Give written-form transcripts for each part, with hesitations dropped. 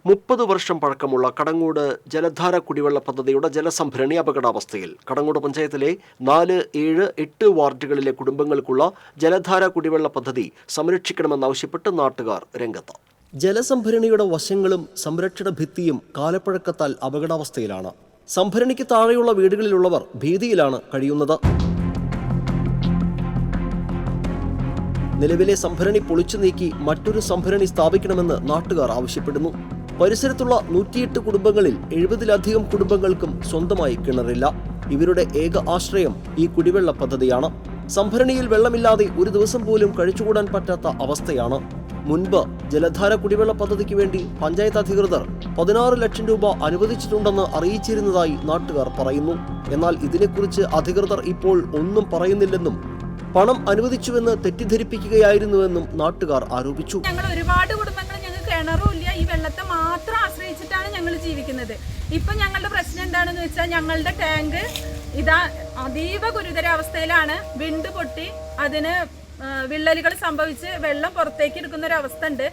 30 വർഷം പഴക്കമുള്ള കടങ്ങോട് ജലധാര കുടിവെള്ള പദ്ധതിയുടെ ജലസംഭരണി അപകടാവസ്ഥയിൽ. കടങ്ങോട് പഞ്ചായത്തിലെ 4, 7, 8 വാർഡുകളിലെ കുടുംബങ്ങൾക്കുള്ള ജലധാര കുടിവെള്ള പദ്ധതി സംരക്ഷിക്കണമെന്നാവശ്യപ്പെട്ട് നാട്ടുകാർ രംഗത്ത്. ജലസംഭരണിയുടെ വശങ്ങളും സംരക്ഷണ ഭിത്തിയും കാലപ്പഴക്കത്താൽ അപകടാവസ്ഥയിലാണ്. സംഭരണിക്ക് താഴെയുള്ള വീടുകളിലുള്ളവർ ഭീതിയിലാണ് കഴിയുന്നത്. നിലവിലെ സംഭരണി പൊളിച്ചു നീക്കി മറ്റൊരു സംഭരണി സ്ഥാപിക്കണമെന്ന് നാട്ടുകാർ ആവശ്യപ്പെടുന്നു. പരിസരത്തുള്ള 108 കുടുംബങ്ങളിൽ 70-ലധികം കുടുംബങ്ങൾക്കും സ്വന്തമായി കിണറില്ല. ഇവരുടെ ഏക ആശ്രയം ഈ കുടിവെള്ള പദ്ധതിയാണ്. സംഭരണിയിൽ വെള്ളമില്ലാതെ ഒരു ദിവസം പോലും കഴിച്ചുകൂടാൻ പറ്റാത്ത അവസ്ഥയാണ്. മുൻപ് ജലധാര കുടിവെള്ള പദ്ധതിക്ക് വേണ്ടി പഞ്ചായത്ത് അധികൃതർ 16 ലക്ഷം രൂപ അനുവദിച്ചിട്ടുണ്ടെന്ന് അറിയിച്ചിരുന്നതായി നാട്ടുകാർ പറയുന്നു. എന്നാൽ ഇതിനെക്കുറിച്ച് അധികൃതർ ഇപ്പോൾ ഒന്നും പറയുന്നില്ലെന്നും പണം അനുവദിച്ചുവെന്ന് തെറ്റിദ്ധരിപ്പിക്കുകയായിരുന്നുവെന്നും നാട്ടുകാർ ആരോപിച്ചു. ഞങ്ങൾ ഒരുപാട് കുടുംബങ്ങൾ ഞങ്ങൾക്ക് കിണറും ഇല്ല, ഈ വെള്ളത്തെ മാത്രം ആശ്രയിച്ചിട്ടാണ് ഞങ്ങൾ ജീവിക്കുന്നത്. ഇപ്പൊ ഞങ്ങളുടെ പ്രശ്നം എന്താണെന്ന് വെച്ചാൽ ഞങ്ങളുടെ ടാങ്ക് ഇതാ അതീവ ഗുരുതരാവസ്ഥയിലാണ്. വിണ്ട് പൊട്ടി അതിന് വിള്ളലുകൾ സംഭവിച്ച് വെള്ളം പുറത്തേക്ക് എടുക്കുന്ന ഒരു അവസ്ഥ ഉണ്ട്.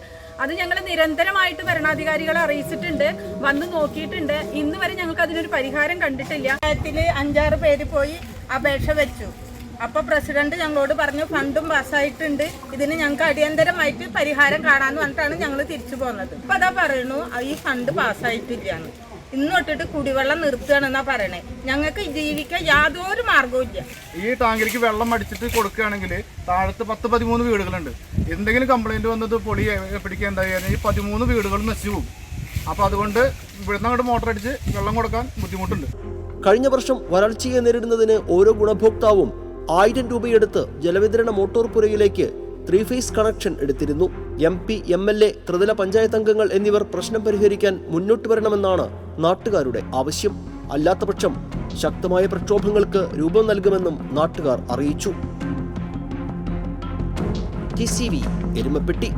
അത് ഞങ്ങൾ നിരന്തരമായിട്ട് ഭരണാധികാരികളെ അറിയിച്ചിട്ടുണ്ട്, വന്ന് നോക്കിയിട്ടുണ്ട്. ഇന്ന് വരെ ഞങ്ങൾക്ക് അതിനൊരു പരിഹാരം കണ്ടിട്ടില്ല. 5-6 പേര് പോയി അപേക്ഷ വെച്ചു. അപ്പൊ പ്രസിഡന്റ് ഞങ്ങളോട് പറഞ്ഞു ഫണ്ടും പാസ്സായിട്ടുണ്ട്, ഇതിന് ഞങ്ങൾക്ക് അടിയന്തരമായിട്ട് പരിഹാരം കാണാന്ന് പറഞ്ഞിട്ടാണ് ഞങ്ങൾ തിരിച്ചു പോകുന്നത്. അപ്പൊ അതാ പറയുന്നു ഈ ഫണ്ട് പാസ്സായിട്ടില്ലാന്ന്. ഇന്ന് തൊട്ടിട്ട് കുടിവെള്ളം നിർത്തുകയാണെന്നാ പറയണേ. ഞങ്ങൾക്ക് ജീവിക്കാൻ യാതൊരു മാർഗവും ഇല്ല. ഈ ടാങ്കിലേക്ക് വെള്ളം അടിച്ചിട്ട് കൊടുക്കുകയാണെങ്കിൽ താഴത്ത് 10-13 വീടുകളുണ്ട്. എന്തെങ്കിലും കംപ്ലൈന്റ് വന്നത് പൊളി പിടിക്കാൻ എന്തായാലും ഈ 13 വീടുകൾ നശിച്ചു പോകും. അപ്പൊ അതുകൊണ്ട് ഇവിടുന്ന് അങ്ങോട്ട് മോട്ടർ അടിച്ച് വെള്ളം കൊടുക്കാൻ ബുദ്ധിമുട്ടുണ്ട്. കഴിഞ്ഞ വർഷം വരൾച്ചയെ നേരിടുന്നതിന് ഓരോ ഗുണഭോക്താവും 1000 രൂപയെടുത്ത് ജലവിതരണ മോട്ടോർ പുരയിലേക്ക് 3 ഫേസ് കണക്ഷൻ എടുത്തിരുന്നു. MP, MLA, ത്രിതല പഞ്ചായത്ത് അംഗങ്ങൾ എന്നിവർ പ്രശ്നം പരിഹരിക്കാൻ മുന്നോട്ട് വരണമെന്നാണ് നാട്ടുകാരുടെ ആവശ്യം. അല്ലാത്തപക്ഷം ശക്തമായ പ്രക്ഷോഭങ്ങൾക്ക് രൂപം നൽകുമെന്നും നാട്ടുകാർ അറിയിച്ചു. TCV എരുമപ്പെട്ടി.